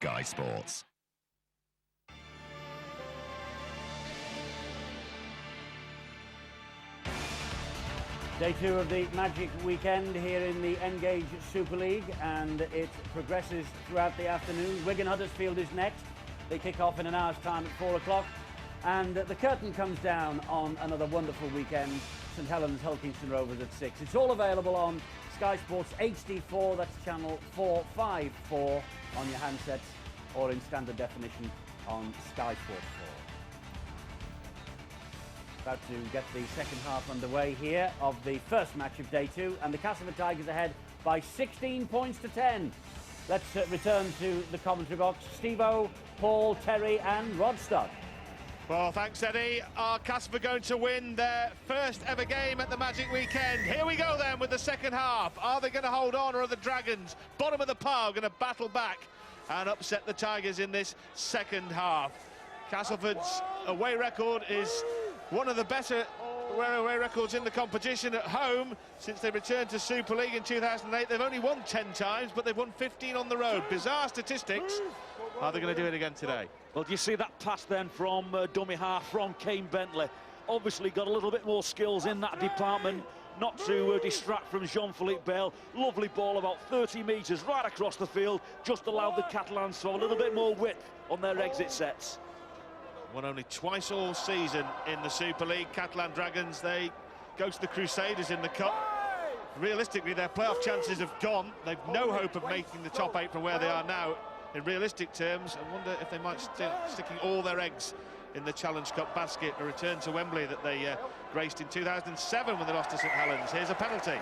Sky Sports. Day 2 of the Magic Weekend here in the Engage Super League, and it progresses throughout the afternoon. Wigan Huddersfield is next. They kick off in an hour's time at 4 o'clock. And the curtain comes down on another wonderful weekend. St Helens, Hulkingston Rovers at 6. It's all available on Sky Sports HD4, that's channel 454 on your handsets, or in standard definition on Sky Sports 4. About to get the second half underway here of the first match of day 2, and the Castleford Tigers ahead by 16 points to 10. Let's return to the commentary box. Steve-O, Paul, Terry and Rod Stott. Well, thanks, Eddie. Are Castleford going to win their first ever game at the Magic Weekend? Here we go then with the second half. Are they going to hold on, or are the Dragons, bottom of the pile, going to battle back and upset the Tigers in this second half? Castleford's away record is one of the better away records in the competition at home since they returned to Super League in 2008. They've only won 10 times, but they've won 15 on the road. Bizarre statistics. Are they going to do it again today? Well, do you see that pass then from dummy half from Kane Bentley? Obviously got a little bit more skills in that department, not to distract from Jean-Philippe Bale. Lovely ball, about 30 metres right across the field, just allowed the Catalans to have a little bit more width on their exit sets. Won only twice all season in the Super League. Catalan Dragons, they go to the Crusaders in the Cup. Realistically, their playoff chances have gone. They've no hope of making the top 8 from where they are now. In realistic terms, I wonder if they might still sticking all their eggs in the Challenge Cup basket. A return to Wembley that they graced in 2007 when they lost to St Helens. Here's a penalty.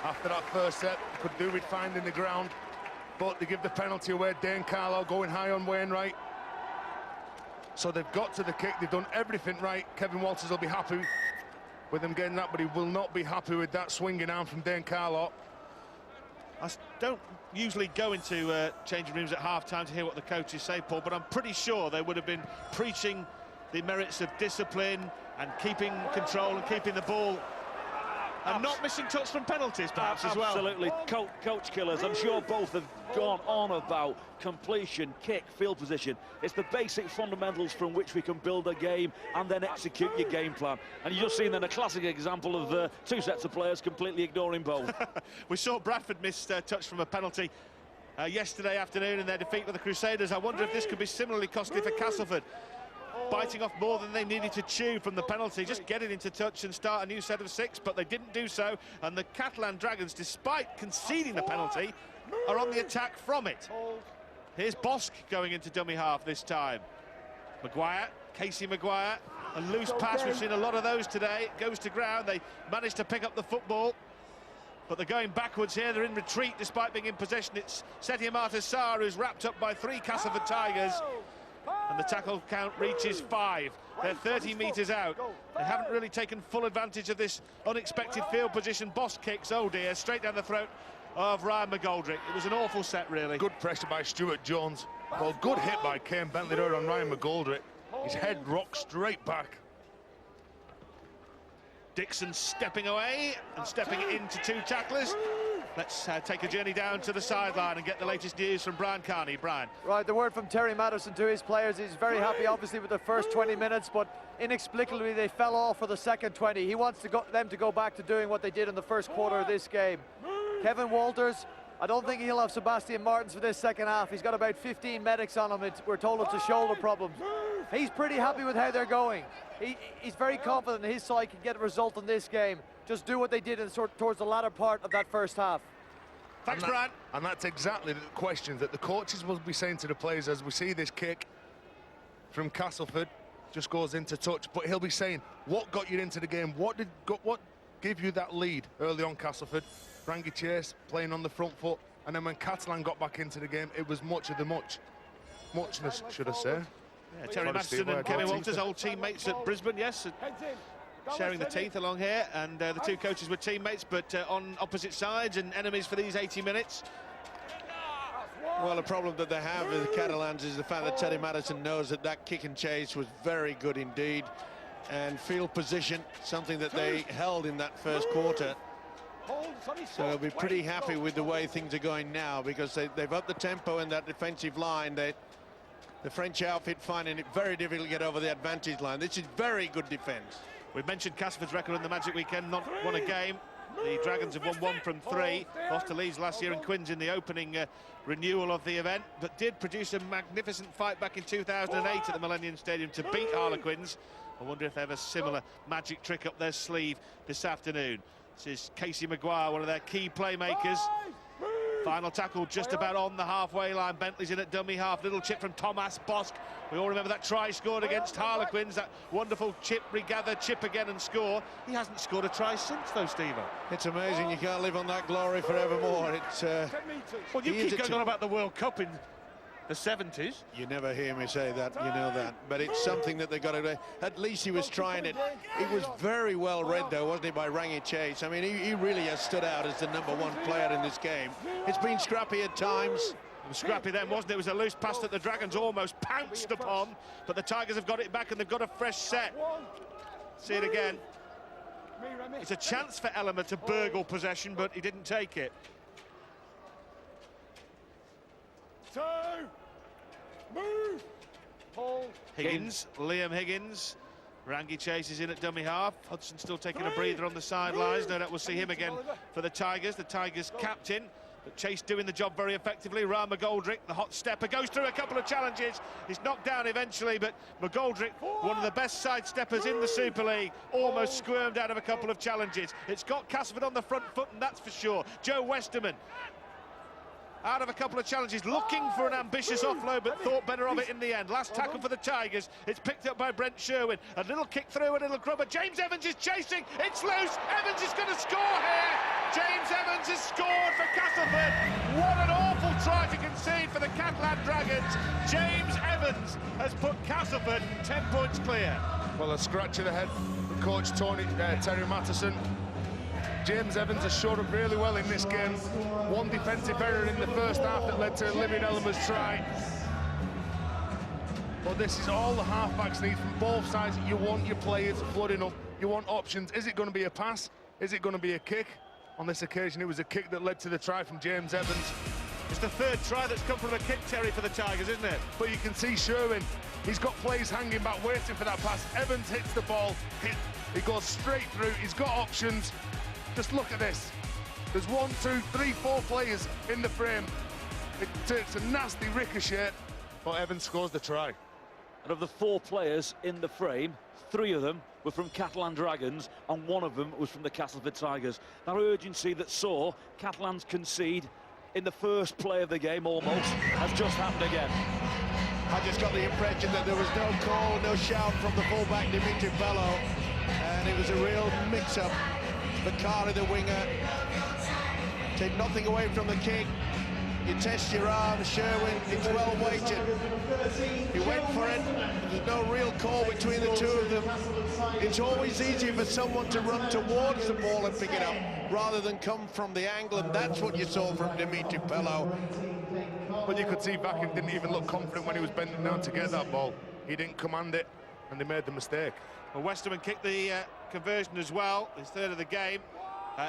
After that first set, could do with finding the ground, but they give the penalty away. Dane Carlo going high on Wainwright. So they've got to the kick, they've done everything right. Kevin Walters will be happy with them getting that, but he will not be happy with that swinging arm from Dane Carlo. I don't usually go into changing rooms at half-time to hear what the coaches say, Paul, but I'm pretty sure they would have been preaching the merits of discipline and keeping control and keeping the ball and not missing touch from penalties, perhaps, as well. Absolutely. Coach killers. I'm sure both have gone on about completion, kick, field position. It's the basic fundamentals from which we can build a game and then execute your game plan. And you've just seen then a classic example of two sets of players completely ignoring both. We saw Bradford miss touch from a penalty yesterday afternoon in their defeat with the Crusaders. I wonder if this could be similarly costly for Castleford. Biting off more than they needed to chew from the penalty, just get it into touch and start a new set of 6, but they didn't do so, and the Catalan Dragons, despite conceding the penalty, are on the attack from it. Here's Bosk going into dummy half this time. Maguire, Casey Maguire, a loose pass, we've seen a lot of those today. It goes to ground, they managed to pick up the football, but they're going backwards here, they're in retreat despite being in possession. It's Setia Martassar who's wrapped up by 3 Castleford Tigers. And the tackle count reaches 5. They're 30 metres out. They haven't really taken full advantage of this unexpected field position. Boss kicks, oh dear, straight down the throat of Ryan McGoldrick. It was an awful set, really. Good pressure by Stuart Jones. Well, good hit by Kane Bentley there on Ryan McGoldrick. His head rocked straight back. Dixon stepping away and stepping into 2 tacklers. Let's take a journey down to the sideline and get the latest news from Brian Carney. Brian. Right, the word from Terry Madison to his players. He's very happy, obviously, with the first 20 minutes, but inexplicably they fell off for the second 20. He wants them to go back to doing what they did in the first quarter of this game. Kevin Walters, I don't think he'll have Sebastian Martins for this second half. He's got about 15 medics on him. We're told it's a shoulder problem. He's pretty happy with how they're going. He's very confident his side can get a result in this game. Just do what they did towards the latter part of that first half. Thanks, Brian. And that's exactly the questions that the coaches will be saying to the players as we see this kick from Castleford. Just goes into touch, but he'll be saying, what got you into the game? What gave you that lead early on, Castleford? Rangi Chase playing on the front foot, and then when Catalan got back into the game, it was much of the muchness, should I say. Yeah, Terry Madison and Kevin Walters, old teammates at Brisbane, yes, sharing the teeth along here, and the 2 coaches were teammates, but on opposite sides and enemies for these 80 minutes. Well, the problem that they have with the Catalans is the fact that Terry Madison knows that kick and chase was very good indeed, and field position, something that they held in that first quarter. So they'll be pretty happy with the way things are going now, because they've upped the tempo in that defensive line. The French outfit finding it very difficult to get over the advantage line. This is very good defence. We've mentioned Castleford's record in the Magic Weekend, not won a game. The Dragons have won 1 from 3, lost to Leeds last year and Quins in the opening renewal of the event, but did produce a magnificent fight back in 2008 at the Millennium Stadium to beat Harlequins. I wonder if they have a similar magic trick up their sleeve this afternoon. This is Casey Maguire, one of their key playmakers. Final tackle just about on the halfway line. Bentley's in at dummy half. Little chip from Thomas Bosk. We all remember that try scored against Harlequins. That wonderful chip, regather, chip again and score. He hasn't scored a try since, though, Steve. It's amazing. You can't live on that glory forevermore. It's well, you keep going on about the World Cup in the 70s. You never hear me say that, you know that. But it's something that they've got to do. At least he was trying it. It was very well read, though, wasn't it, by Rangi Chase? I mean, he really has stood out as the #1 player in this game. It's been scrappy at times. It was scrappy then, wasn't it? It was a loose pass that the Dragons almost pounced upon, but the Tigers have got it back and they've got a fresh set. See it again. It's a chance for Elmer to burgle possession, but he didn't take it. Move! Higgins, Liam Higgins. Rangi Chase is in at dummy half. Hudson still taking a breather on the sidelines. No doubt we'll see him again for the Tigers. The Tigers captain. But Chase doing the job very effectively. Ryan McGoldrick, the hot stepper, goes through a couple of challenges. He's knocked down eventually, but McGoldrick, one of the best side steppers in the Super League, almost squirmed out of a couple of challenges. It's got Castleford on the front foot, and that's for sure. Joe Westerman, out of a couple of challenges, looking for an ambitious offload, but thought better of it in the end. Last tackle for the Tigers. It's picked up by Brent Sherwin. A little kick through, a little grubber. James Evans is chasing. It's loose. Evans is going to score here. James Evans has scored for Castleford. What an awful try to concede for the Catalan Dragons. James Evans has put Castleford 10 points clear. Well, a scratch of the head from coach Terry Matteson. James Evans has showed up really well in this game. One defensive error in the first half that led to Olivia Elmer's try. But this is all the halfbacks need from both sides. You want your players flooding up. You want options. Is it going to be a pass? Is it going to be a kick? On this occasion, it was a kick that led to the try from James Evans. It's the third try that's come from a kick, Terry, for the Tigers, isn't it? But you can see Sherwin. He's got players hanging back, waiting for that pass. Evans hits the ball. He goes straight through. He's got options. Just look at this. There's 1, 2, 3, 4 players in the frame. It takes a nasty ricochet, but Evans scores the try. And of the 4 players in the frame, 3 of them were from Catalan Dragons and 1 of them was from the Castleford Tigers. That urgency that saw Catalans concede in the first play of the game almost has just happened again. I just got the impression that there was no call, no shout from the fullback Dimitri Bello, and it was a real mix-up. Bakari, the winger, take nothing away from the kick. You test your arm, Sherwin, it's well weighted. He went for it. There's no real call between the two of them. It's always easier for someone to run towards the ball and pick it up rather than come from the angle, and that's what you saw from Dimitri Pello. But you could see Vakin didn't even look confident when he was bending down to get that ball. He didn't command it, and they made the mistake. Well, Westerman kicked the conversion as well, his third of the game.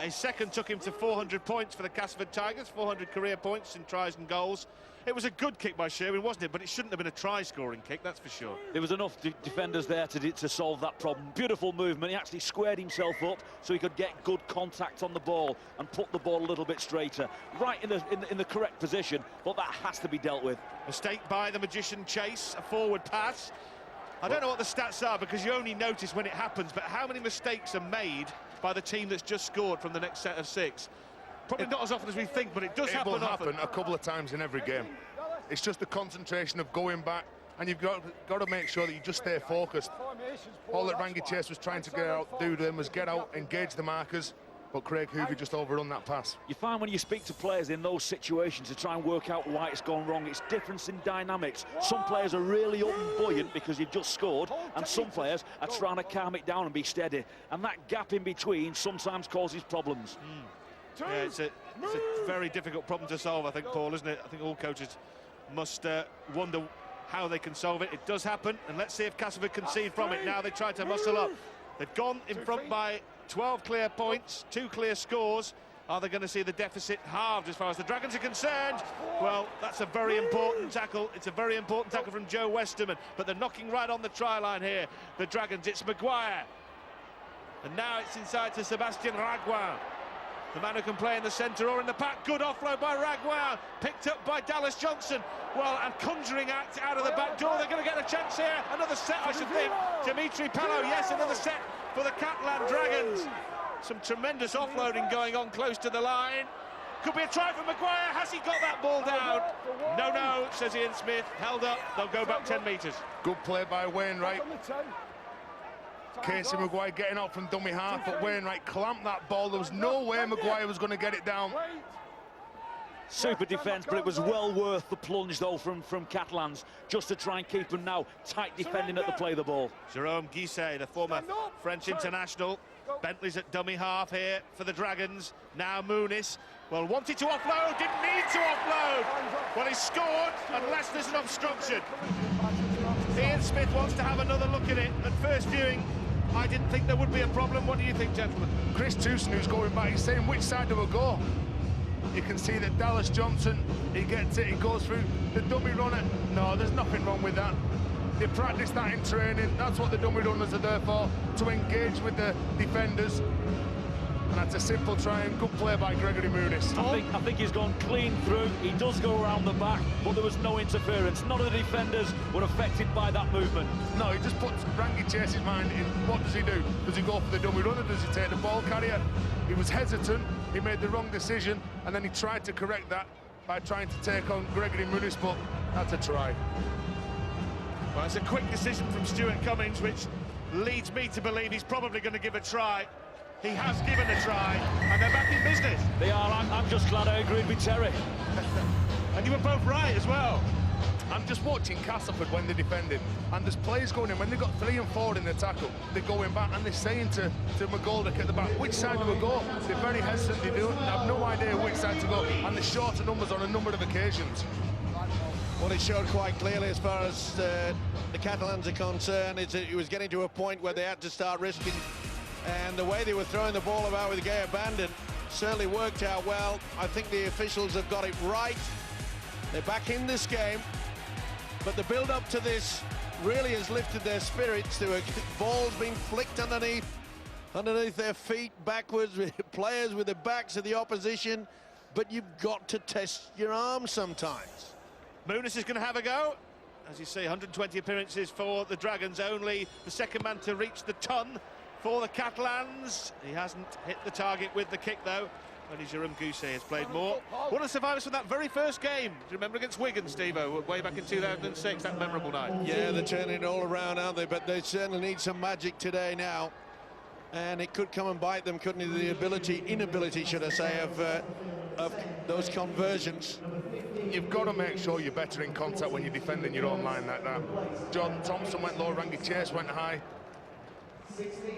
His second took him to 400 points for the Castleford Tigers, 400 career points in tries and goals. It was a good kick by Sherwin, wasn't it? But it shouldn't have been a try-scoring kick, that's for sure. There was enough defenders there to solve that problem. Beautiful movement. He actually squared himself up so he could get good contact on the ball and put the ball a little bit straighter. Right in the correct position, but that has to be dealt with. Mistake by the magician Chase, a forward pass. I don't know what the stats are because you only notice when it happens, but how many mistakes are made by the team that's just scored from the next set of 6? Probably not as often as we think, but it does happen often. It will happen a couple of times in every game. It's just the concentration of going back, and you've got to make sure that you just stay focused. All that Rangi Chase was trying to do to them was get out, engage the markers, but Craig Hoovey just overrun that pass. You find when you speak to players in those situations to try and work out why it's gone wrong, it's difference in dynamics. Some players are really up and buoyant because you've just scored, and some players are trying to calm it down and be steady. And that gap in between sometimes causes problems. Yeah, it's a very difficult problem to solve, I think, Paul, isn't it? I think all coaches must wonder how they can solve it. It does happen, and let's see if Castleford concede from it. Now they try to muscle up. They've gone in front by 12 clear points, 2 clear scores. Are they going to see the deficit halved as far as the Dragons are concerned? Well, that's a very important tackle. It's a very important tackle from Joe Westerman, but they're knocking right on the try line here, the Dragons. It's Maguire. And now it's inside to Sebastian Raguin, the man who can play in the centre or in the pack. Good offload by Raguin, picked up by Dallas Johnson. Well, and conjuring act out of the back door. They're going to get a chance here. Another set, I should think. Dimitri Pello, yes, another set for the Catalan Dragons. Some tremendous offloading going on close to the line. Could be a try for Maguire. Has he got that ball down? No, says Ian Smith. Held up. They'll go back 10 metres. Good play by Wainwright. Casey Maguire getting out from dummy half, but Wainwright clamped that ball. There was no way Maguire was going to get it down. Super defence, but it was well worth the plunge, though, from Catalans, just to try and keep them now tight defending at the play of the ball. Jerome Guisset, the former French international. Bentley's at dummy half here for the Dragons. Now Muniz. Well, wanted to offload, didn't need to offload. Well, he scored, unless there's an obstruction. Ian Smith wants to have another look at it. At first viewing, I didn't think there would be a problem. What do you think, gentlemen? Chris Tewson, who's going back, he's saying, which side do I go? You can see that Dallas Johnson, he gets it, he goes through the dummy runner. No, there's nothing wrong with that. They practice that in training. That's what the dummy runners are there for, to engage with the defenders. And that's a simple try and good play by Gregory Muniz. I think he's gone clean through. He does go around the back, but there was no interference. None of the defenders were affected by that movement. No, he just puts Rangi Chase's mind in. What does he do? Does he go for the dummy runner? Does he take the ball carrier? He was hesitant. He made the wrong decision, and then he tried to correct that by trying to take on Gregory Muniz, but that's a try. Well, it's a quick decision from Stuart Cummings, which leads me to believe he's probably going to give a try. He has given a try, and they're back in business. They are. I'm just glad I agreed with Terry. And you were both right as well. I'm just watching Castleford when they're defending, and there's players going in. When they've got 3 and 4 in the tackle, they're going back, and they're saying to McGoldrick at the back, which side do we go? They're very hesitant. They don't have no idea which side to go, and they're short of numbers on a number of occasions. Well, it showed quite clearly as far as the Catalans are concerned. It was getting to a point where they had to start risking, and the way they were throwing the ball about with gay abandon certainly worked out well. I think the officials have got it right. They're back in this game, but the build-up to this really has lifted their spirits. There were balls being flicked underneath their feet, backwards, with players with the backs of the opposition, but you've got to test your arms sometimes. Muniz is going to have a go. As you see, 120 appearances for the Dragons, only the second man to reach the ton for the Catalans. He hasn't hit the target with the kick, though. Only Jerome Guisset has played more. One of the survivors from that very first game, do you remember, against Wigan, Steve-O, way back in 2006, that memorable night? Yeah, they're turning it all around, aren't they? But they certainly need some magic today now. And it could come and bite them, couldn't it? The inability, should I say, of those conversions. You've got to make sure you're better in contact when you're defending your own line like that. Jordan Thompson went low, Rangi Chase went high.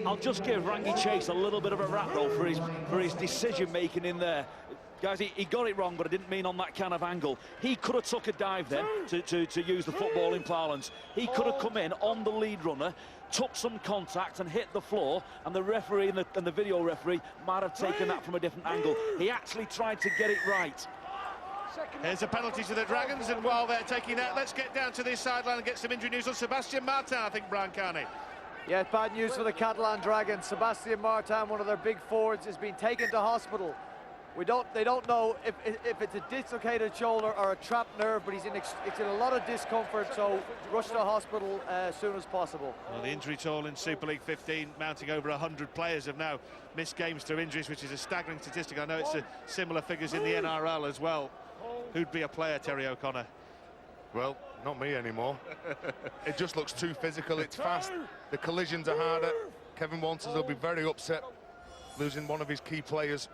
I'll just give Rangi Chase a little bit of a rap, though, for his decision-making in there. Guys, he got it wrong, but I didn't mean on that kind of angle. He could have took a dive then, to use the footballing parlance. He could have come in on the lead runner, took some contact and hit the floor, and the referee and the video referee might have taken that from a different angle. He actually tried to get it right. Here's a penalty to the Dragons, and while they're taking that, let's get down to this sideline and get some injury news on Sebastian Martin, I think, Brian Carney. Yeah, bad news for the Catalan Dragons. Sebastian Martin, one of their big forwards, has been taken to hospital. They don't know if it's a dislocated shoulder or a trapped nerve, but it's in a lot of discomfort, so rush to hospital as soon as possible. Well, the injury toll in Super League 15 mounting over 100 players have now missed games through injuries, which is a staggering statistic. I know it's similar figures in the NRL as well. Who'd be a player, Terry O'Connor? Well, not me anymore. It just looks too physical, it's fast, the collisions are harder. Kevin Walters will be very upset losing one of his key players.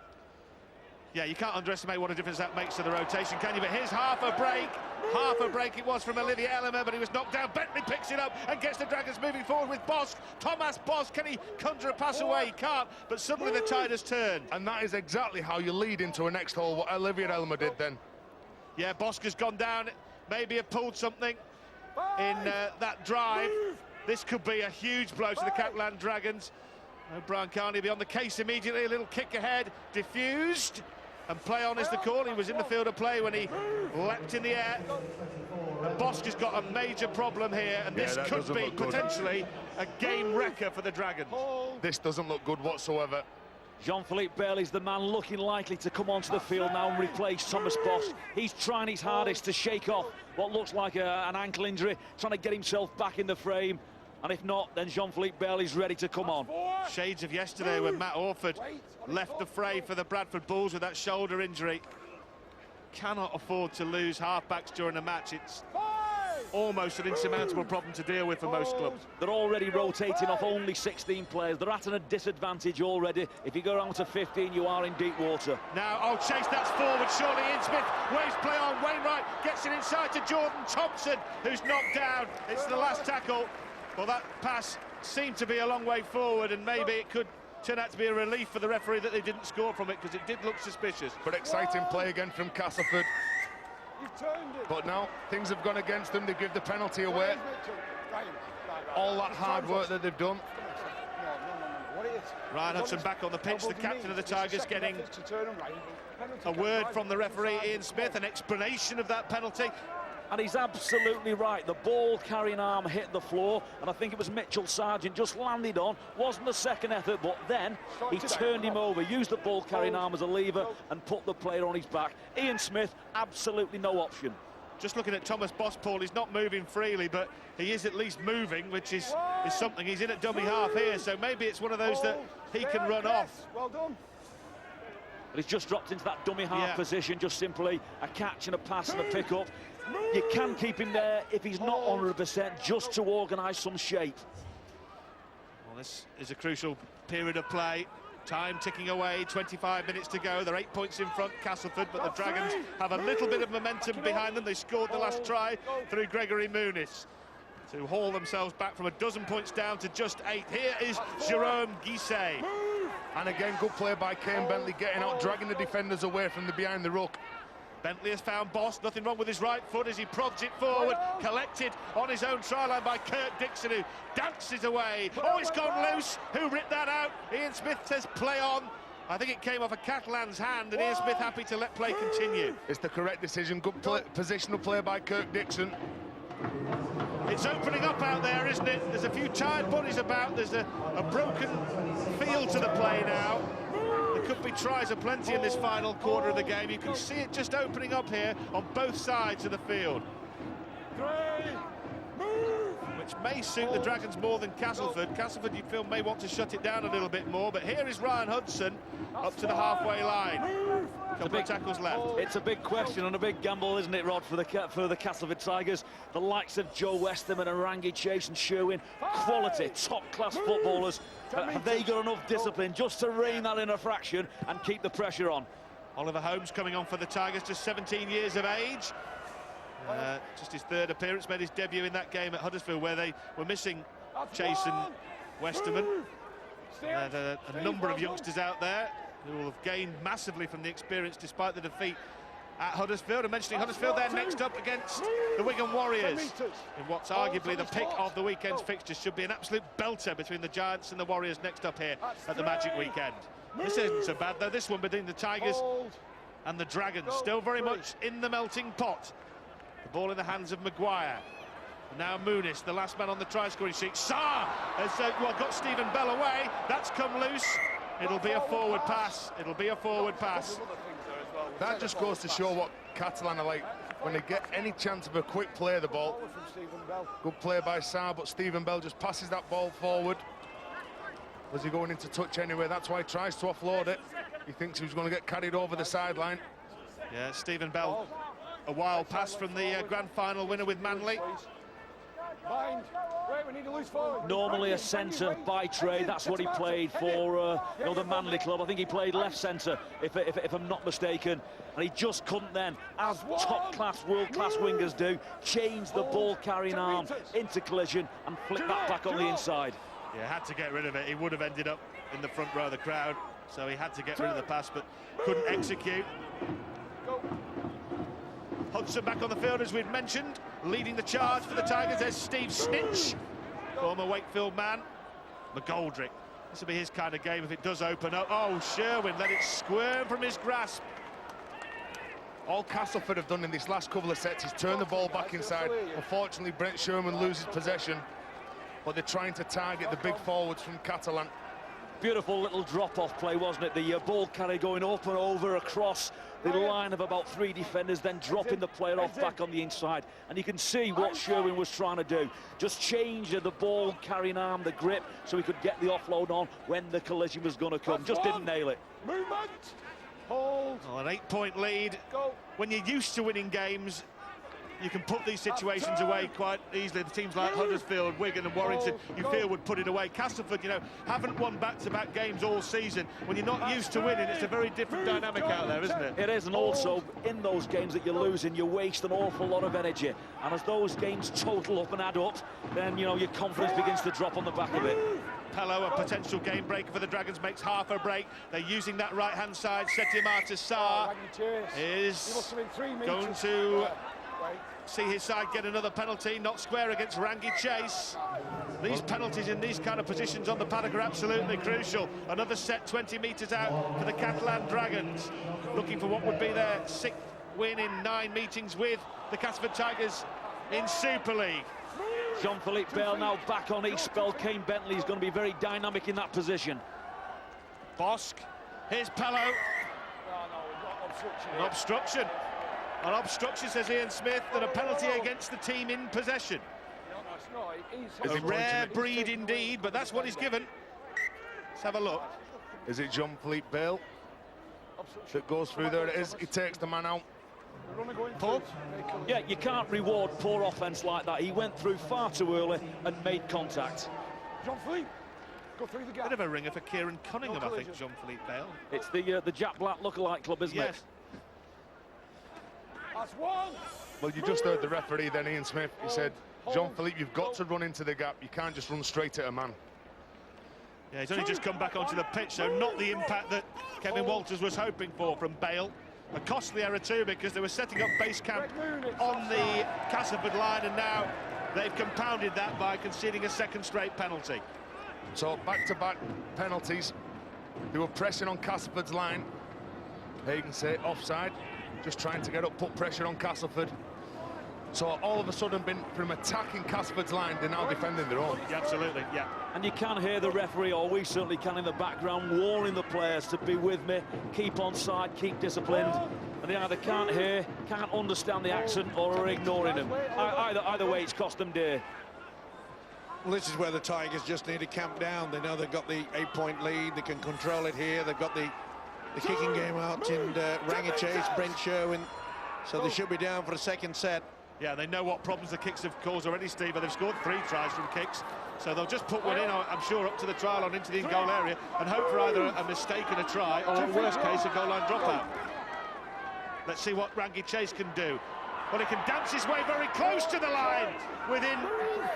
Yeah, you can't underestimate what a difference that makes to the rotation, can you? But here's half a break it was from Olivier Elmer, but he was knocked down. Bentley picks it up and gets the Dragons moving forward with Bosk. Thomas Bosk, can he conjure a pass away? He can't, but suddenly the tide has turned. And that is exactly how you lead into a next hole, what Olivier Elmer did then. Yeah, Bosk has gone down, maybe have pulled something in that drive. This could be a huge blow to the Catalan Dragons. Brian Carney be on the case immediately. A little kick ahead, diffused, and play on is the call. He was in the field of play when he leapt in the air. And Bosch has got a major problem here, and this could be potentially a game wrecker for the Dragons. This doesn't look good whatsoever. Jean-Philippe Bell is the man looking likely to come onto the field now and replace Thomas Bosch. He's trying his hardest to shake off what looks like an ankle injury, trying to get himself back in the frame. And if not, then Jean-Philippe Bell is ready to come on. Shades of yesterday when Matt Orford left the fray for the Bradford Bulls with that shoulder injury. Cannot afford to lose halfbacks during a match. It's almost an insurmountable problem to deal with for most clubs. They're already rotating off only 16 players. They're at a disadvantage already. If you go down to 15, you are in deep water. Now, oh, chase, that's forward, surely. Ian Smith waves play on. Wainwright gets it inside to Jordan Thompson, who's knocked down. It's the last tackle. Well, that pass seemed to be a long way forward, and maybe it could turn out to be a relief for the referee that they didn't score from it, because it did look suspicious. But exciting play again from Castleford. But now things have gone against them. They give the penalty away. All that hard work that they've done. Ryan Hudson back on the pitch, the captain of the Tigers, getting a word from the referee, Ian Smith, an explanation of that penalty. And he's absolutely right. The ball carrying arm hit the floor, and I think it was Mitchell Sargent just landed on. Wasn't a second effort, but then he turned him over, used the ball carrying arm as a lever, and put the player on his back. Ian Smith, absolutely no option. Just looking at Thomas Bosch, Paul, he's not moving freely, but he is at least moving, which is something. He's in at dummy half here, so maybe it's one of those that he can run off. Well done. But he's just dropped into that dummy half position, just simply a catch and a pass and a pick-up. You can keep him there if he's not 100%, just to organise some shape. Well, this is a crucial period of play. Time ticking away, 25 minutes to go. They're 8 points in front, Castleford, but the Dragons have a little bit of momentum behind them. They scored the last try through Gregory Muniz to haul themselves back from 12 points down to just 8. Here is Jerome Guisset. And again, good play by Kane Bentley, getting out, dragging the defenders away from the behind the ruck. Bentley has found Boss, nothing wrong with his right foot as he prods it forward, collected on his own try line by Kirk Dixon, who dances away. Oh, it's gone loose. Who ripped that out? Ian Smith says play on. I think it came off a Catalan's hand, and Ian Smith happy to let play continue. It's the correct decision. Good play, positional play by Kirk Dixon. It's opening up out there, isn't it? There's a few tired bodies about. There's a broken feel to the play now. There could be tries aplenty in this final quarter of the game. You can see it just opening up here on both sides of the field, which may suit the Dragons more than Castleford. Castleford, you feel, may want to shut it down a little bit more, but here is Ryan Hudson up to the halfway line. Couple of tackles left. It's a big question and a big gamble, isn't it, Rod, for the Castleford Tigers? The likes of Joe Westerman and Rangi Chase and Sherwin, quality, top-class footballers. Have they got enough discipline just to rein that in a fraction and keep the pressure on? Oliver Holmes coming on for the Tigers, just 17 years of age. Just his third appearance, made his debut in that game at Huddersfield, where they were missing Chase and Westerman. A number of youngsters out there who will have gained massively from the experience despite the defeat at Huddersfield. And mentioning Huddersfield, they're next up against the Wigan Warriors in what's arguably the pick of the weekend's fixtures. Should be an absolute belter between the Giants and the Warriors next up here at the Magic Weekend. This isn't so bad though, this one between the Tigers and the Dragons, still very much in the melting pot. The ball in the hands of Maguire. Now Muniz, the last man on the try-scoring sheet. Sarr has got Stephen Bell away. That's come loose. It'll be a forward pass. It'll be a forward pass. That just goes to show what Catalan are like when they get any chance of a quick play of the ball. Good play by Sarr, but Stephen Bell just passes that ball forward. Was he going into touch anyway? That's why he tries to offload it. He thinks he was going to get carried over the sideline. Yeah, Stephen Bell, a wild pass from the grand final winner with Manly. Normally a centre by trade, that's what he played for the Manly club. I think he played left centre, if I'm not mistaken. And he just couldn't then, as top-class, world-class wingers do, change the ball-carrying arm into collision and flick that back on the inside. Yeah, had to get rid of it. He would have ended up in the front row of the crowd, so he had to get rid of the pass, but couldn't execute. Hudson back on the field, as we've mentioned, leading the charge for the Tigers. There's Steve Snitch, former Wakefield man. McGoldrick This will be his kind of game if it does open up. Oh, Sherwin let it squirm from his grasp. All Castleford have done in these last couple of sets is turn the ball back inside. Unfortunately, Brent Sherman loses possession, but they're trying to target the big forwards from Catalan. Beautiful little drop-off play, wasn't it? The ball carry going up and over across the line of about 3 defenders, then dropping the player off back on the inside. And you can see what Sherwin was trying to do. Just change the ball carrying arm, the grip, so he could get the offload on when the collision was going to come. Just didn't nail it. Movement. Hold. Oh, an 8-point lead. Go. When you're used to winning games, you can put these situations away quite easily. The teams like Huddersfield, Wigan and Warrington, you feel would put it away. Castleford, you know, haven't won back-to-back games all season. When you're not used to winning, it's a very different dynamic out there, isn't it? It is, and also in those games that you're losing, you waste an awful lot of energy. And as those games total up and add up, then, you know, your confidence begins to drop on the back of it. Pello, a potential game breaker for the Dragons, makes half a break. They're using that right-hand side. Setimata Sarr is going to see his side get another penalty, not square against Rangi Chase. These penalties in these kind of positions on the paddock are absolutely crucial. Another set 20 metres out for the Catalan Dragons, looking for what would be their 6th win in 9 meetings with the Castleford Tigers in Super League. Jean-Philippe Bale now back on each spell. Kane Bentley is going to be very dynamic in that position. Bosk, here's Pello. An obstruction. An obstruction, says Ian Smith, and a penalty against the team in possession. A rare breed indeed, but that's what he's given. Let's have a look. Is it Jean-Philippe Bale that goes through there? It is. He takes the man out. Paul? Yeah, you can't reward poor offence like that. He went through far too early and made contact. Jean-Philippe, go through the gap. Bit of a ringer for Kieran Cunningham, I think, Jean-Philippe Bale. It's the Jack Black lookalike club, isn't it? That's one. Well, you just heard the referee then, Ian Smith. He said, Jean-Philippe, you've got to run into the gap. You can't just run straight at a man. Yeah, he's only just come back onto the pitch, so not the impact that Kevin Walters was hoping for from Bale. A costly error too, because they were setting up base camp on the Castleford line, and now they've compounded that by conceding a 2nd straight penalty. So back-to-back penalties. They were pressing on Castleford's line. Here you can say offside, just trying to get up, put pressure on Castleford. So all of a sudden, from attacking Castleford's line, they're now defending their own. Yeah, absolutely, yeah. And you can hear the referee, or we certainly can in the background, warning the players to be with me, keep on side, keep disciplined. And they either can't hear, can't understand the accent, or are ignoring him. Either way, it's cost them dear. Well, this is where the Tigers just need to camp down. They know they've got the 8-point lead. They can control it here. They've got the kicking game out in Rangi Chase, Brent Sherwin. So they should be down for a 2nd set. Yeah, they know what problems the kicks have caused already, Steve, but they've scored 3 tries from kicks. So they'll just put one in, I'm sure, up to the try line into the in-goal area and hope for either a mistake in a try or, in worst case, a goal line dropout. Let's see what Rangi Chase can do. Well, he can dance his way very close to the line, within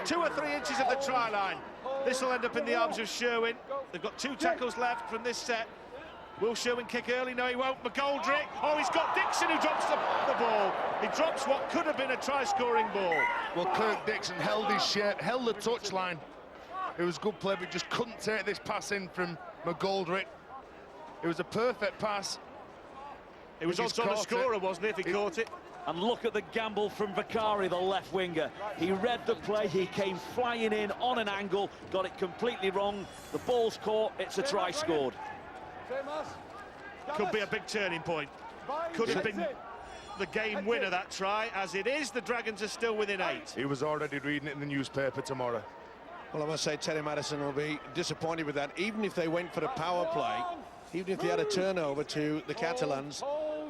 2 or 3 inches of the try line. This will end up in the arms of Sherwin. They've got 2 tackles left from this set. Will Sherwin kick early? No, he won't. McGoldrick. Oh, he's got Dixon who drops the ball. He drops what could have been a try-scoring ball. Well, Kirk Dixon held his shape, held the touchline. It was good play, but just couldn't take this pass in from McGoldrick. It was a perfect pass. It was odds on a scorer, wasn't it, if he caught it? And look at the gamble from Vicari, the left winger. He read the play, he came flying in on an angle, got it completely wrong. The ball's caught, it's a try scored. Could be a big turning point. Could have been the game winner, that try. As it is, the Dragons are still within 8. He was already reading it in the newspaper tomorrow. Well, I must say, Terry Madison will be disappointed with that. Even if they went for a power play, even if they had a turnover to the Catalans,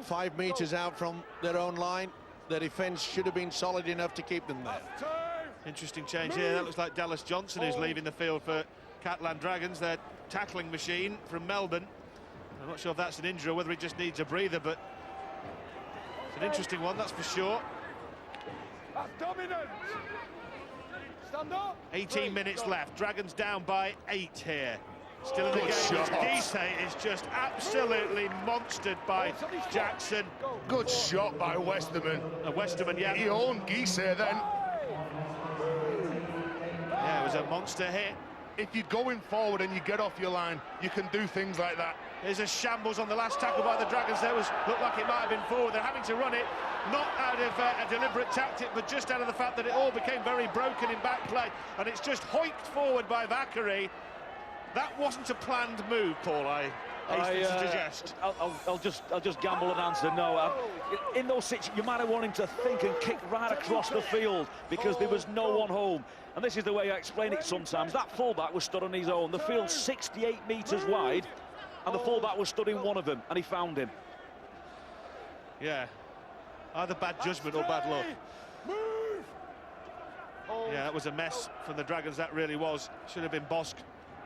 5 metres out from their own line, their defence should have been solid enough to keep them there. Interesting change here. That looks like Dallas Johnson who's leaving the field for Catalan Dragons, their tackling machine from Melbourne. I'm not sure if that's an injury or whether he just needs a breather, but it's an interesting one, that's for sure. That's dominant. Stand up. 18 minutes left. Dragons down by 8 here. Still in the game. Gise is just absolutely monstered by Jackson. Good shot by Westerman. Westerman, yeah. He owned Gise then. Yeah, it was a monster hit. if you're going forward and you get off your line, you can do things like that. There's a shambles on the last tackle by the Dragons. Looked like it might have been forward. They're having to run it, not out of a deliberate tactic, but just out of the fact that it all became very broken in back play, and it's just hoiked forward by Vakary. That wasn't a planned move, Paul. I suggest. I'll just gamble and answer no. In those situations, you might have wanted him to think and kick right across the field because there was no one home. And this is the way I explain it sometimes. That fullback was stood on his own. The field's 68 metres wide, and the fullback was stood in one of them, and he found him. Yeah, either bad judgment or bad luck. Yeah, that was a mess from the Dragons, that really was. Should have been Bosk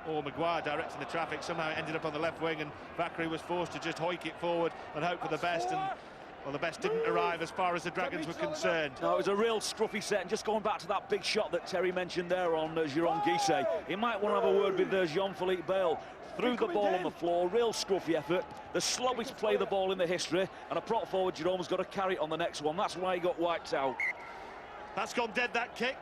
or Maguire directing the traffic. Somehow it ended up on the left wing, and Vakary was forced to just hoik it forward and hope for the best. And well, the best didn't arrive as far as the Dragons were concerned. No, it was a real scruffy set, and just going back to that big shot that Terry mentioned there on Jérôme Guisset, he might want to have a word with Jean-Philippe Bale. Threw the ball on the floor, real scruffy effort, the slowest play of the ball in the history, and a prop forward, Jérôme's got to carry it on the next one. That's why he got wiped out. That's gone dead, that kick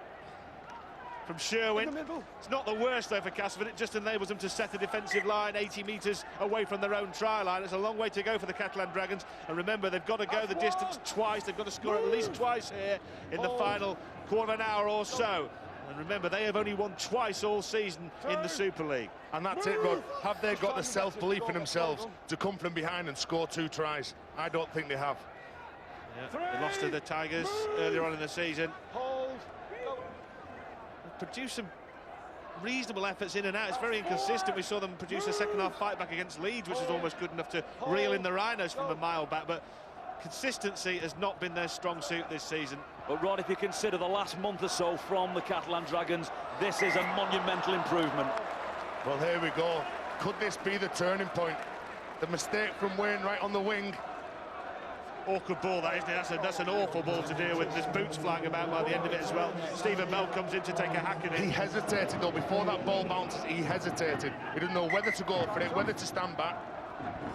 from Sherwin. It's not the worst though for Castleford. It just enables them to set a defensive line 80 metres away from their own try line. It's a long way to go for the Catalan Dragons, and remember, they've got to go the distance twice. They've got to score at least twice here in the final quarter of an hour or so. And remember, they have only won twice all season in the Super League. And that's it, Rod. Have they got the self-belief in themselves to come from behind and score 2 tries? I don't think they have. Yeah, they lost to the Tigers earlier on in the season. Produced some reasonable efforts in and out. It's very inconsistent. We saw them produce a second-half fight back against Leeds, which was almost good enough to reel in the Rhinos from a mile back, but consistency has not been their strong suit this season. But Rod, if you consider the last month or so from the Catalan Dragons, this is a monumental improvement. Well, here we go. Could this be the turning point? The mistake from Wainwright on the wing. Awkward ball, that, isn't it? That's an awful ball to deal with. There's boots flying about by the end of it as well. Stephen Bell comes in to take a hack at it. He hesitated, though. Before that ball bounces, he hesitated. He didn't know whether to go for it, whether to stand back.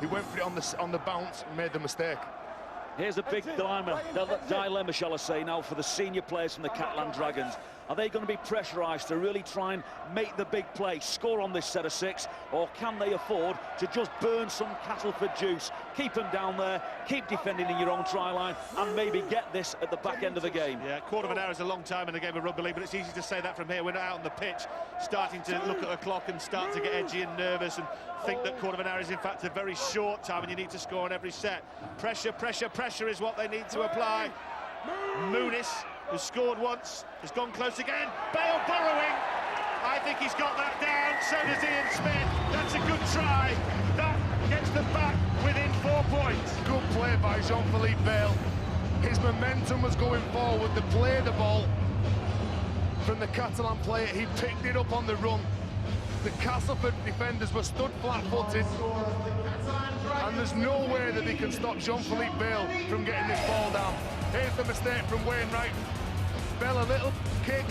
He went for it on the bounce and made the mistake. Here's a big dilemma, shall I say, now for the senior players from the Catalan Dragons. Are they going to be pressurised to really try and make the big play, score on this set of 6, or can they afford to just burn some Castleford juice, keep them down there, keep defending in your own try line, and maybe get this at the back end of the game? Yeah, quarter of an hour is a long time in a game of rugby league, but it's easy to say that from here. We're not out on the pitch, starting to look at the clock and start to get edgy and nervous and think that quarter of an hour is in fact a very short time and you need to score on every set. Pressure, pressure, pressure is what they need to apply. Muniz, who's scored once, has gone close again. Bale burrowing. I think he's got that down. So does Ian Smith. That's a good try. That gets them back within 4 points. Good play by Jean-Philippe Bale. His momentum was going forward to play the ball from the Catalan player. He picked it up on the run. The Castleford defenders were stood flat-footed, and there's no way that they can stop Jean-Philippe Bale from getting this ball down. Here's the mistake from Wainwright. Bale a little kick.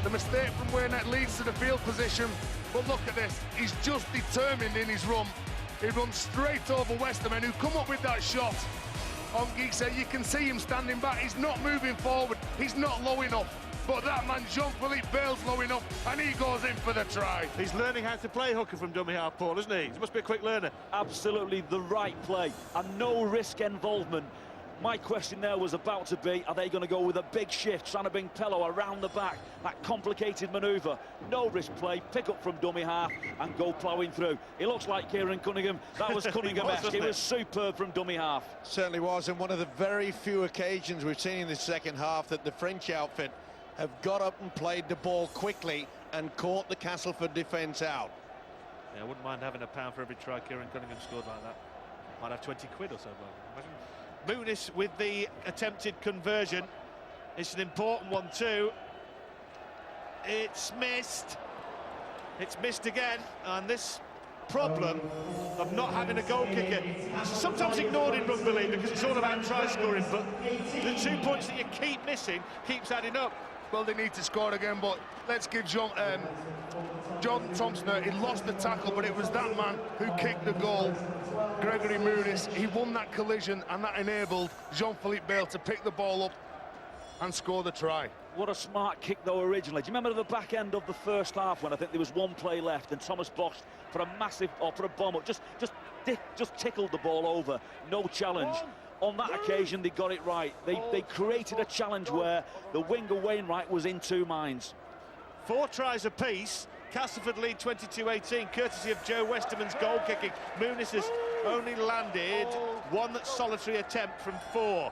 The mistake from Wainwright leads to the field position. But look at this. He's just determined in his run. He runs straight over Westerman, who come up with that shot on Guisset. You can see him standing back. He's not moving forward. He's not low enough. But that man, Jean-Philippe Bale's low enough, and he goes in for the try. He's learning how to play hooker from dummy half, Paul, isn't he? He must be a quick learner. Absolutely the right play, and no risk involvement. My question there was about to be, are they going to go with a big shift, trying to bring Pello around the back, that complicated manoeuvre? No risk play, pick up from dummy half and go ploughing through. It looks like Kieran Cunningham. That was Cunningham-esque. It was superb from dummy half. Certainly was, and one of the very few occasions we've seen in the second half that the French outfit have got up and played the ball quickly and caught the Castleford defence out. Yeah, I wouldn't mind having £1 for every try Kieran Cunningham scored like that. Might have 20 quid or so. Muniz with the attempted conversion. It's an important one too. It's missed. It's missed again, and this problem of not having a goal kicker is sometimes ignored in rugby league because it's all about try scoring, but the 2 points that you keep missing keeps adding up. Well, they need to score again, but let's give John Thompson, he lost the tackle, but it was that man who kicked the goal, Gregory Muniz. He won that collision, and that enabled Jean-Philippe Bale to pick the ball up and score the try. What a smart kick, though, originally. Do you remember the back end of the first half when I think there was one play left and Thomas Bosch for a massive, or for a bomb up, just tickled the ball over, no challenge. On that occasion, they got it right. They created a challenge where the winger Wainwright was in two minds. 4 tries apiece. Castleford lead 22-18, courtesy of Joe Westerman's goal kicking. Muniz has only landed one solitary attempt from 4.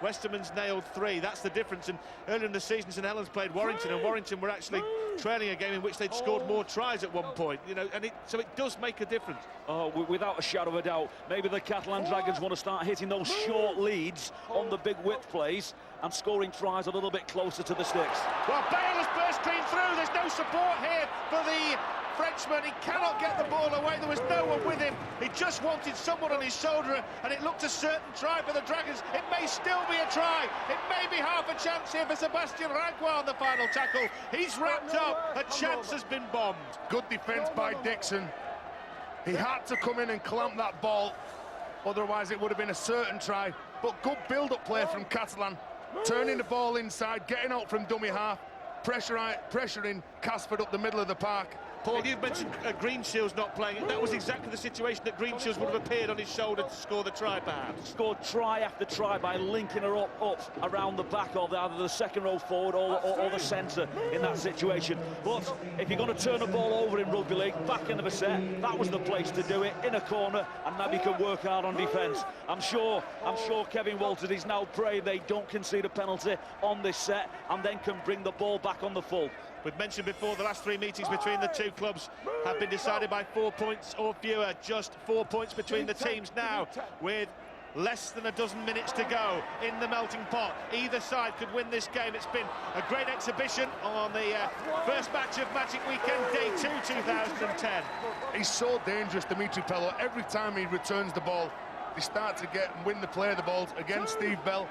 Westerman's nailed 3. That's the difference. And earlier in the season, St Helens played Warrington, and Warrington were actually trailing a game in which they'd scored more tries at one point. You know, and so it does make a difference. Oh, without a shadow of a doubt. Maybe the Catalan Dragons want to start hitting those short leads on the big width plays and scoring tries a little bit closer to the sticks. Well, Bale has burst clean through. There's no support here for the Frenchman. He cannot get the ball away. There was no one with him. He just wanted someone on his shoulder, and it looked a certain try for the Dragons. It may still be a try. It may be half a chance here for Sebastian Ragua on the final tackle. He's wrapped up. A chance has been bombed. Good defence by Dixon. He had to come in and clamp that ball, otherwise it would have been a certain try. But good build-up play from Catalan, turning the ball inside, getting out from dummy half, pressuring Castleford up the middle of the park. Paul, you've mentioned Greenshield's not playing. That was exactly the situation that Greenshields would have appeared on his shoulder to score the try, perhaps. Scored try after try by linking her up around the back of either the second row forward or the centre in that situation. But if you're going to turn the ball over in rugby league, back end of a set, that was the place to do it, in a corner, and now you can work hard on defence. I'm sure Kevin Walters is now praying they don't concede a penalty on this set and then can bring the ball back on the full. We've mentioned before, the last 3 meetings between the two clubs have been decided by 4 points or fewer. Just 4 points between the teams now, with less than a dozen minutes to go in the melting pot. Either side could win this game. It's been a great exhibition on the first match of Magic Weekend Day 2 2010. He's so dangerous, Dimitri Pello. Every time he returns the ball, they start to get and win the play of the balls against Steve Bell.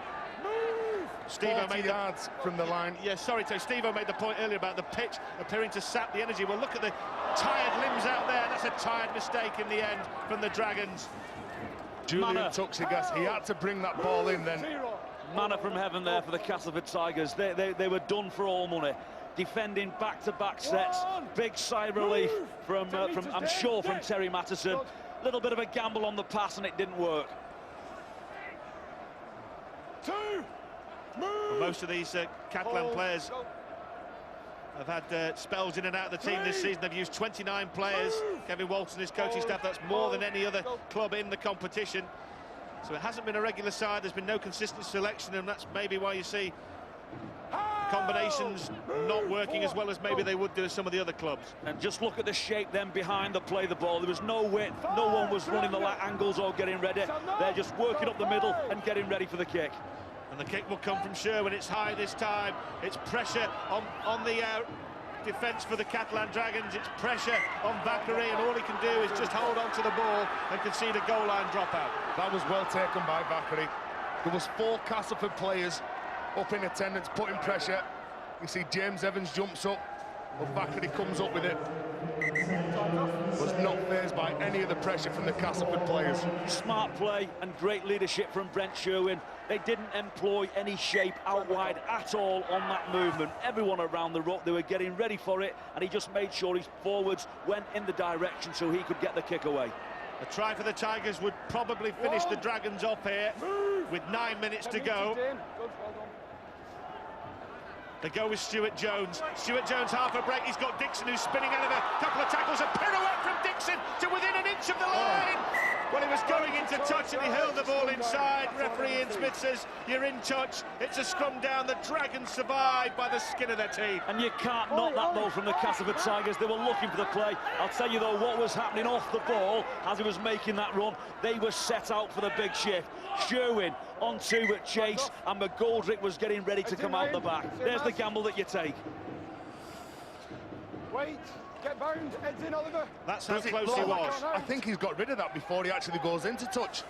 Steve-O 40 yards from the line. Yeah, sorry, Steve-O made the point earlier about the pitch appearing to sap the energy. Well, look at the tired limbs out there. That's a tired mistake in the end from the Dragons. Julian Tuxigas, he had to bring that ball in then. Manna from heaven there for the Castleford Tigers. They were done for all money. Defending back-to-back sets. Big sigh of relief from I'm sure, from Terry Matteson. Little bit of a gamble on the pass and it didn't work. Well, most of these Catalan players have had spells in and out of the team this season. They've used 29 players. Kevin Walters and his coaching staff, that's more than any other club in the competition. So it hasn't been a regular side. There's been no consistent selection, and that's maybe why you see combinations not working as well as maybe they would do at some of the other clubs. And just look at the shape then behind the play the ball. There was no width, no one was running the angles or getting ready. They're just working up the middle and getting ready for the kick. And the kick will come from Sherwin. It's high this time. It's pressure on the defence for the Catalan Dragons. It's pressure on Bakary, and all he can do is just hold on to the ball and concede a goal line dropout. That was well taken by Bakary. There was 4 Castleford players up in attendance, putting pressure. You see James Evans jumps up, but Bakary comes up with it. Was not fazed by any of the pressure from the Castleford players. Smart play and great leadership from Brent Sherwin. They didn't employ any shape out wide at all on that movement. Everyone around the ruck, they were getting ready for it, and he just made sure his forwards went in the direction so he could get the kick away. A try for the Tigers would probably finish the Dragons off here with 9 minutes to go. They go with Stuart Jones. Stuart Jones, half a break. He's got Dixon, who's spinning out of a couple of tackles. A pirouette from Dixon to within an inch of the line. Well, he was going into touch and he hurled the ball inside. Referee Ian Smith says, you're in touch. It's a scrum down. The Dragons survive by the skin of their teeth. And you can't knock that though from the Castleford Tigers. They were looking for the play. I'll tell you though, what was happening off the ball as he was making that run, they were set out for the big shift. Sherwin onto Chase, and McGoldrick was getting ready to come out the back. There's the gamble that you take. Wait, get bound, heads in, Oliver. That's how close he was. I think he's got rid of that before he actually goes into touch.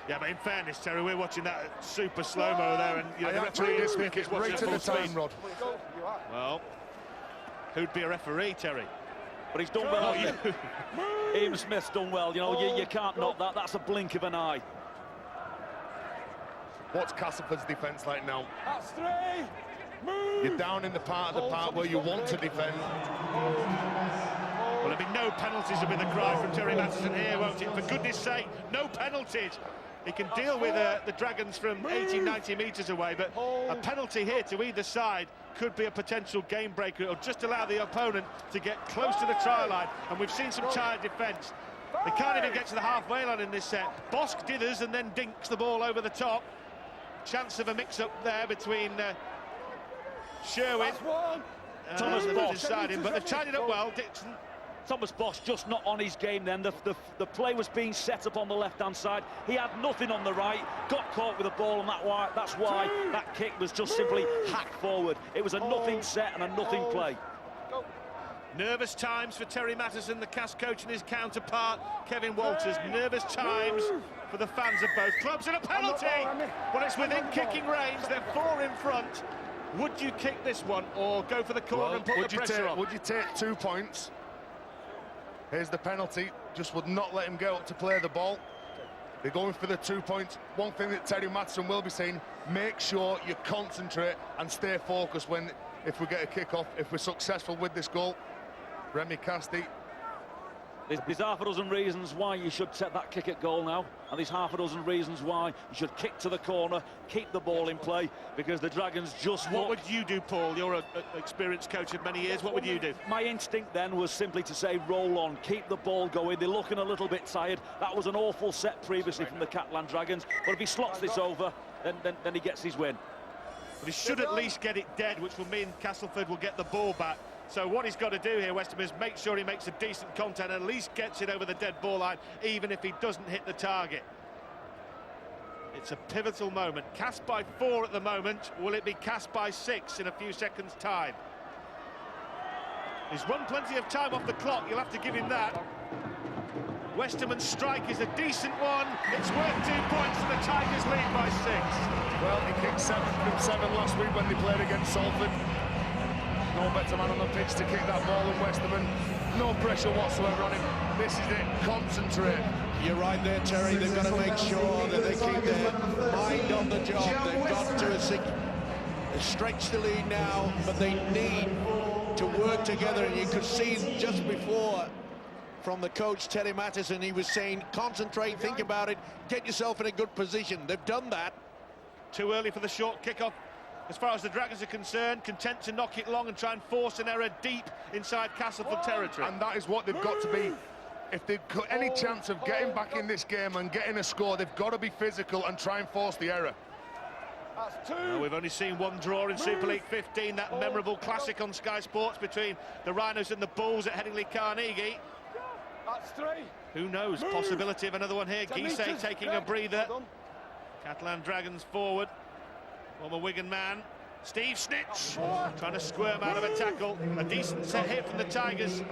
Yeah, but in fairness, Terry, we're watching that super slow-mo there, and you know, I actually did think it's right to the time, Rod. Well, who'd be a referee, Terry? But he's done well. Ian Smith's done well. You know, you can't knock that. That's a blink of an eye. What's Castleford's defence like now? That's 3. You're down in the part of the park where you want to defend. Well, there'll be no penalties, will be the cry from Terry Matheson here, won't it? For goodness sake, no penalties. He can deal with the Dragons from 80, 90 metres away, but a penalty here to either side could be a potential game breaker. It'll just allow the opponent to get close to the try line, and we've seen some tired defence. They can't even get to the halfway line in this set. Bosk dithers and then dinks the ball over the top. Chance of a mix-up there between Sherwin and Thomas Bosch. inside him, but they've tied it up well. Dixon. Thomas Bosch just not on his game then. The play was being set up on the left-hand side. He had nothing on the right, got caught with the ball, and that's why that kick was just simply hacked forward. It was a nothing set and a nothing play. Nervous times for Terry Matheson, the Cas coach, and his counterpart, Kevin Walters. Nervous times for the fans of both clubs, and a penalty! Well, it's within kicking range. They're 4 in front. Would you kick this one or go for the corner and put the pressure on? Would you take 2 points? Here's the penalty. Just would not let him get up to play the ball. They're going for the 2 points. One thing that Terry Matheson will be saying, make sure you concentrate and stay focused if we get a kick-off, if we're successful with this goal. Remy Casti. There's half a dozen reasons why you should set that kick at goal now, and there's half a dozen reasons why you should kick to the corner, keep the ball in play, because the Dragons just... What would you do, Paul? You're an experienced coach of many years. What would you do? My instinct then was simply to say roll on, keep the ball going. They're looking a little bit tired. That was an awful set previously from the Catalan Dragons, but if he slots this over, then he gets his win. But he should at least get it dead, which will mean Castleford will get the ball back. So what he's got to do here, West Ham, is make sure he makes a decent contact and at least gets it over the dead ball line, even if he doesn't hit the target. It's a pivotal moment. Cast by 4 at the moment. Will it be cast by 6 in a few seconds' time? He's run plenty of time off the clock. You'll have to give him that. Westerman's strike is a decent one. It's worth 2 points and the Tigers lead by 6. Well, he kicked 7 from 7 last week when they played against Salford. No better man on the pitch to kick that ball than Westerman. No pressure whatsoever on him. This is it. Concentrate. You're right there, Terry. They've got to make sure that they keep their mind on the job. They've got to stretch the lead now, but they need to work together. And you could see just before from the coach, Terry Matheson, he was saying, concentrate, think about it, get yourself in a good position. They've done that. Too early for the short kick-off. As far as the Dragons are concerned, content to knock it long and try and force an error deep inside Castleford territory. And that is what they've got to be. If they've got any chance of getting back in this game and getting a score, they've got to be physical and try and force the error. That's 2. Well, we've only seen 1 draw in Super League 15, that memorable classic on Sky Sports between the Rhinos and the Bulls at Headingley Carnegie. That's 3. Who knows? Possibility of another one here. Gise taking a breather. Catalan Dragons forward. Former Wigan man, Steve Snitch, trying to squirm out of a tackle. A decent set hit from the Tigers.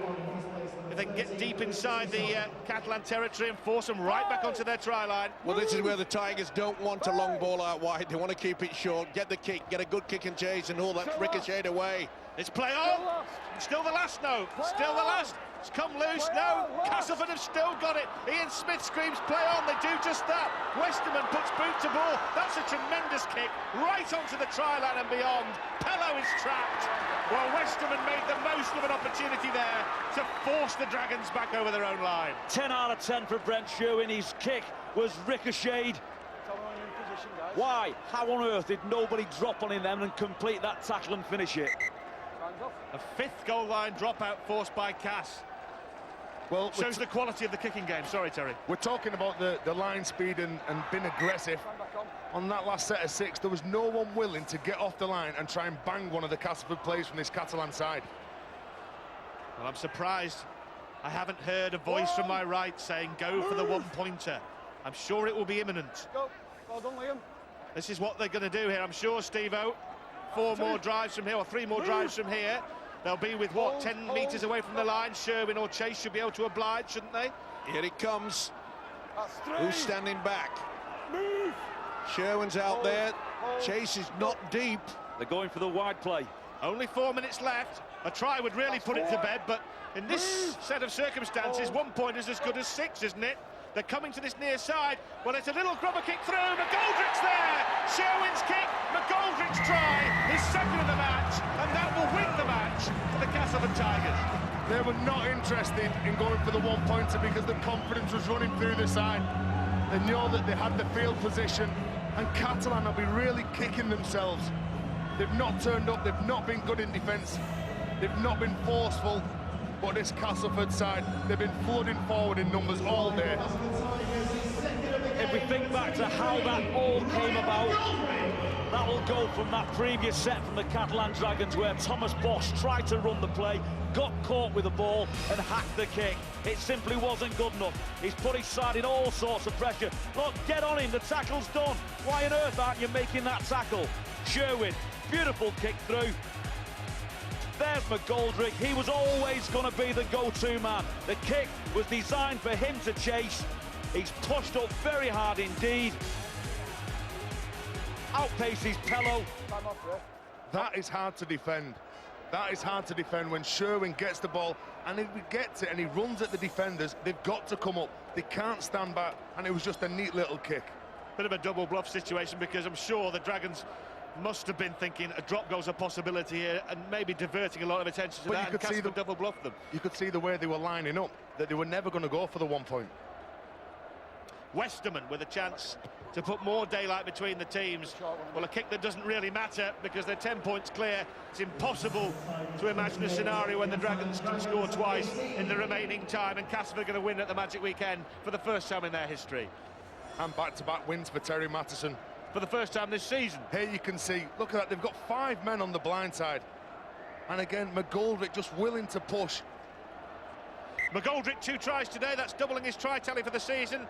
If they can get deep inside the Catalan territory and force them right back onto their try line. Well, this is where the Tigers don't want a long ball out wide. They want to keep it short, get the kick, get a good kick and chase, and all that's ricocheted away. It's play on. Still the last, no. Still the last. It's come loose, no. Castleford have still got it. Ian Smith screams play on. They do just that. Westerman puts boot to ball. That's a tremendous kick right onto the try line and beyond. Pello is trapped. Well, Westerman made the most of an opportunity there to force the Dragons back over their own line. 10 out of 10 for Brent Sherwin. His kick was ricocheted. Why? How on earth did nobody drop on him then and complete that tackle and finish it? A 5th goal line dropout forced by Cass. Well, shows the quality of the kicking game. Sorry, Terry. We're talking about the line speed and being aggressive. On that last set of 6, there was no one willing to get off the line and try and bang one of the Castleford players from this Catalan side. Well, I'm surprised I haven't heard a voice from my right saying go for the 1-pointer. I'm sure it will be imminent. Go. Well done, Liam. This is what they're going to do here, I'm sure, Steve-O. 4 more drives from here, or 3 more drives from here. They'll be with, what, 10 metres away from the line. Sherwin or Chase should be able to oblige, shouldn't they? Here it comes. That's 3. Who's standing back? Move. Sherwin's out there. Chase is not deep. They're going for the wide play. Only 4 minutes left. A try would really put it to bed, but in this set of circumstances, 1 point is as good as 6, isn't it? They're coming to this near side. Well, it's a little grubber kick through. McGoldrick's there. Sherwin's kick. McGoldrick's try. His second of the match, and that will win the match for the Castleford Tigers. They were not interested in going for the one-pointer because the confidence was running through the side. They knew that they had the field position, and Catalan will be really kicking themselves. They've not turned up, they've not been good in defence, they've not been forceful, but this Castleford side, they've been flooding forward in numbers all day. If we think back to how that all came about, that will go from that previous set from the Catalan Dragons where Thomas Bosch tried to run the play, got caught with the ball and hacked the kick. It simply wasn't good enough. He's put his side in all sorts of pressure. Look, get on him, the tackle's done. Why on earth aren't you making that tackle? Sherwin, beautiful kick through. There's McGoldrick. He was always going to be the go-to man. The kick was designed for him to chase. He's pushed up very hard indeed. Outpaces Pello. That is hard to defend. That is hard to defend when Sherwin gets the ball, and if he gets it and he runs at the defenders, they've got to come up. They can't stand back, and it was just a neat little kick. Bit of a double bluff situation, because I'm sure the Dragons must have been thinking a drop goal's a possibility here, and maybe diverting a lot of attention to that, and Castleford double bluffed them. You could see the way they were lining up, that they were never going to go for the 1 point. Westerman with a chance to put more daylight between the teams. Well, a kick that doesn't really matter because they're 10 points clear. It's impossible to imagine a scenario when the Dragons can score twice in the remaining time, and Castleford are going to win at the Magic Weekend for the first time in their history. And back-to-back wins for Terry Matheson. For the first time this season. Here you can see, look at that, they've got 5 men on the blind side. And again, McGoldrick just willing to push. McGoldrick 2 tries today, that's doubling his try tally for the season.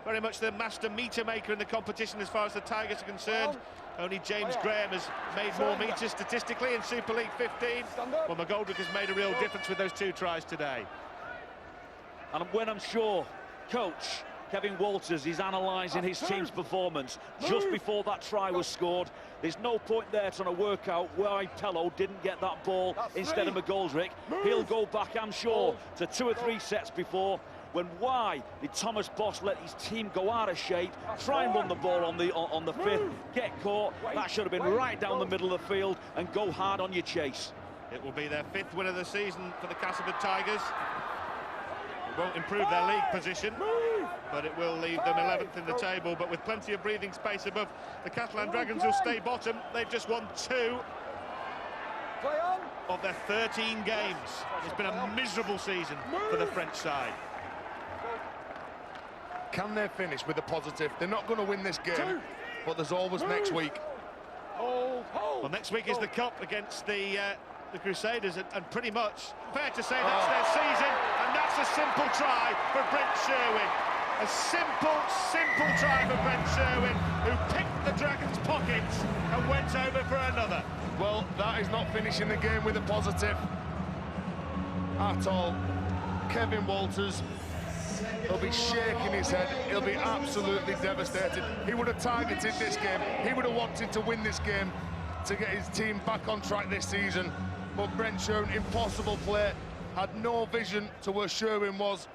Very much the master meter maker in the competition as far as the Tigers are concerned. Only James Graham has made more meters statistically in Super League 15. Well, McGoldrick has made a real difference with those 2 tries today. And when I'm sure Coach Kevin Walters is analysing his team's performance just before that try was scored, there's no point there trying to work out why Pello didn't get that ball instead of McGoldrick. He'll go back, I'm sure, to 2 or 3 sets before, when why did Thomas Bosch let his team go out of shape, try and run the ball on the 5th, get caught? That should have been right down the middle of the field, and go hard on your chase. It will be their 5th win of the season for the Castleford Tigers. It won't improve their league position, but it will leave them 11th in the table, but with plenty of breathing space above the Catalan Dragons, who'll stay bottom. They've just won 2 of their 13 games. It's been a miserable season for the French side. Can they finish with a positive? They're not going to win this game, but there's always next week. Well, next week is the Cup against the Crusaders, and pretty much fair to say that's their season, and that's a simple try for Brent Sherwin. A simple try for Brent Sherwin, who picked the Dragons' pockets and went over for another. Well, that is not finishing the game with a positive at all. Kevin Walters, he'll be shaking his head. He'll be absolutely devastated. He would have targeted this game. He would have wanted to win this game to get his team back on track this season. But Brent Sherwin, impossible play, had no vision to where Sherwin was.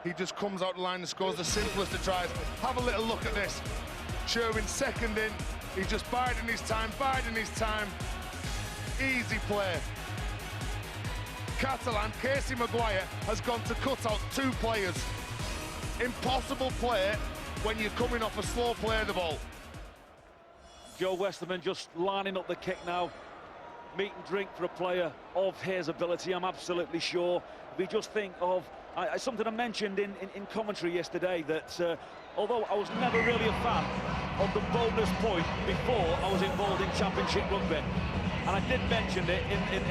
He just comes out the line and scores the simplest of tries. Have a little look at this. Sherwin second in. He's just biding his time, Easy play. Catalan, Casey Maguire, has gone to cut out 2 players. Impossible play when you're coming off a slow play of the ball. Joe Westerman just lining up the kick now. Meat and drink for a player of his ability, I'm absolutely sure. We just think of something I mentioned in commentary yesterday, that although I was never really a fan of the bonus point before I was involved in Championship rugby, and I did mention it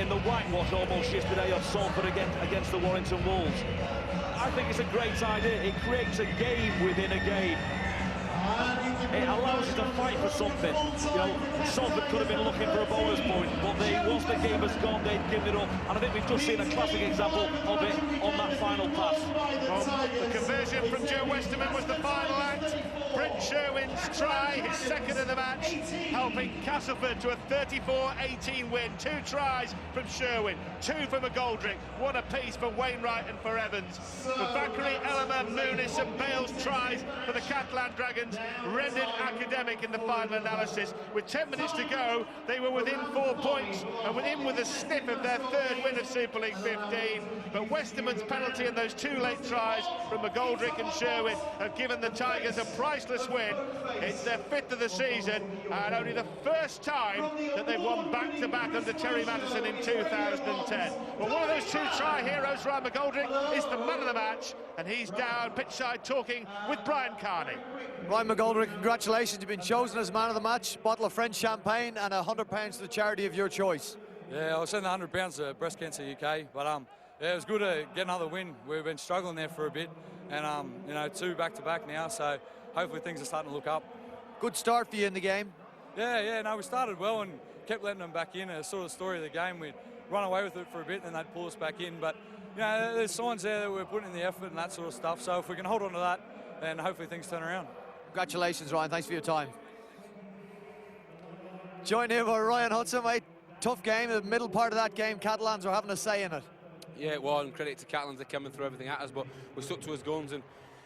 in the whitewash almost yesterday of Salford against the Warrington Wolves. I think it's a great idea. It creates a game within a game. It allows you to fight for something. You know, Salford could have been looking for a bonus point, but once they the game has gone, they'd given it up. And I think we've just seen a classic example of it on that final pass. Well, the conversion from Joe Westerman was the final act. Brent Sherwin's try, his second of the match, helping Castleford to a 34-18 win. 2 tries from Sherwin, 2 for McGoldrick, 1 apiece for Wainwright and for Evans. For Bakary, Elmer, Muniz and Bale's tries for the Catalan Dragons rendered academic in the final analysis. With 10 minutes to go, they were within 4 points and with a sniff of their 3rd win of Super League 15. But Westerman's penalty and those 2 late tries from McGoldrick and Sherwin have given the Tigers a priceless win. It's their 5th of the season and only the first time that they've won back-to-back under Terry Madison in 2010. Well, one of those 2 try heroes, Ryan McGoldrick, is the man of the match, and he's down pitchside talking with Brian Carney. Ryan McGoldrick, congratulations, you've been chosen as man of the match. Bottle of French champagne and £100 to the charity of your choice. Yeah, I was sending £100 to Breast Cancer UK, but yeah, it was good to get another win. We've been struggling there for a bit, and you know, 2 back-to-back now, so hopefully things are starting to look up. Good start for you in the game. Yeah, no, we started well and kept letting them back in. It's sort of the story of the game. We'd run away with it for a bit and then they'd pull us back in, but you know, there's signs there that we're putting in the effort and that sort of stuff, so if we can hold on to that, then hopefully things turn around. Congratulations, Ryan, thanks for your time. Joined here by Ryan Hudson, mate. Tough game, the middle part of that game, Catalans are having a say in it. Yeah, it was, and credit to Catalans, they came and threw everything at us, but we stuck to his guns and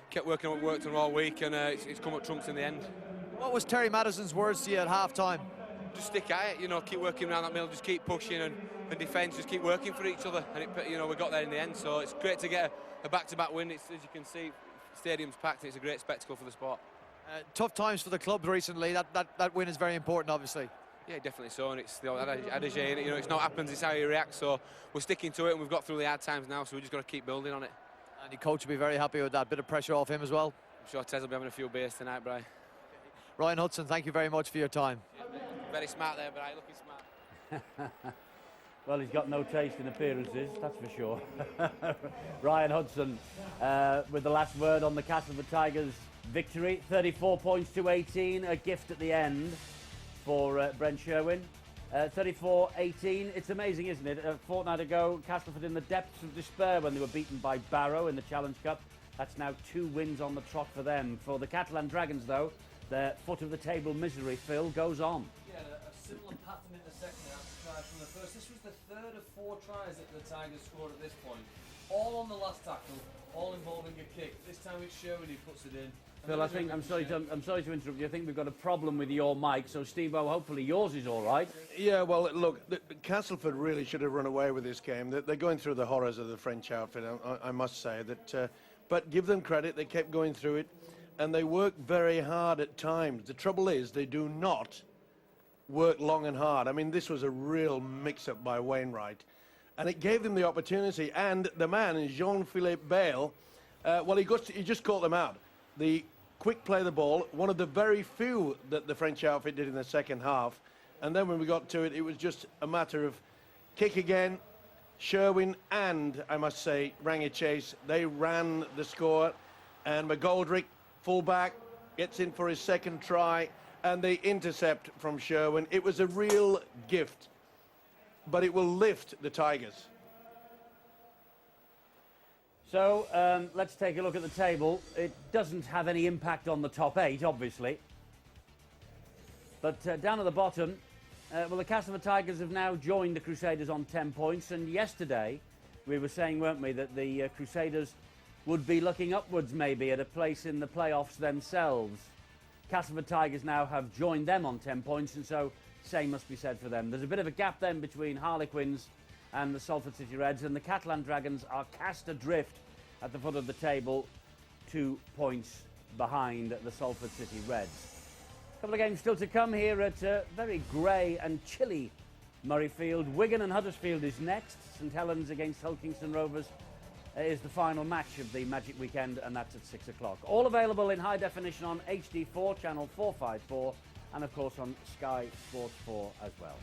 kept working on what we worked on all week, and it's come up trumps in the end. What was Terry Madison's words to you at half-time? Just stick at it, you know, keep working around that middle, just keep pushing, and defence, just keep working for each other, and you know, we got there in the end, so it's great to get a back-to-back win. It's, as you can see, stadium's packed, and it's a great spectacle for the sport. Tough times for the club recently, that win is very important, obviously. Yeah, definitely so, and it's the adage, you know, it's not happens, it's how you react, so we're sticking to it, and we've got through the hard times now, so we've just got to keep building on it. And your coach will be very happy with that, bit of pressure off him as well. I'm sure Tez will be having a few beers tonight, Bri. Ryan Hudson, thank you very much for your time. Very smart there, Bri, looking smart. Well, he's got no taste in appearances, that's for sure. Ryan Hudson with the last word on the Castleford Tigers victory. 34 points to 18, a gift at the end for Brent Sherwin. 34-18, it's amazing, isn't it? A fortnight ago, Castleford in the depths of despair when they were beaten by Barrow in the Challenge Cup. That's now 2 wins on the trot for them. For the Catalan Dragons, though, their foot-of-the-table misery, Phil, goes on. Yeah, a similar pattern in the second half to try from the first. This was the 3rd of 4 tries that the Tigers scored at this point. All on the last tackle, all involving a kick. This time it's Sherwin who puts it in. Phil, I think, I'm sorry to interrupt you. I think we've got a problem with your mic, so Steve-O, hopefully yours is all right. Yeah, well, look, Castleford really should have run away with this game. They're going through the horrors of the French outfit, I must say. But give them credit, they kept going through it, and they worked very hard at times. The trouble is, they do not work long and hard. I mean, this was a real mix-up by Wainwright, and it gave them the opportunity. And the man, Jean-Philippe Bale, well, he just caught them out. The quick play of the ball, one of the very few that the French outfit did in the second half. And then when we got to it, it was just a matter of kick again. Sherwin and, I must say, Rangichase, they ran the score. And McGoldrick, fullback, gets in for his second try. And they intercept from Sherwin. It was a real gift. But it will lift the Tigers. So let's take a look at the table. It doesn't have any impact on the top 8, obviously. But down at the bottom, well, the Castleford Tigers have now joined the Crusaders on 10 points. And yesterday, we were saying, weren't we, that the Crusaders would be looking upwards maybe at a place in the playoffs themselves. Castleford Tigers now have joined them on 10 points, and so same must be said for them. There's a bit of a gap then between Harlequins and the Salford City Reds, and the Catalan Dragons are cast adrift at the foot of the table, 2 points behind the Salford City Reds. A couple of games still to come here at very grey and chilly Murrayfield. Wigan and Huddersfield is next. St Helens against Hull Kingston Rovers is the final match of the Magic Weekend, and that's at 6 o'clock. All available in high definition on HD4, channel 454, and of course on Sky Sports 4 as well.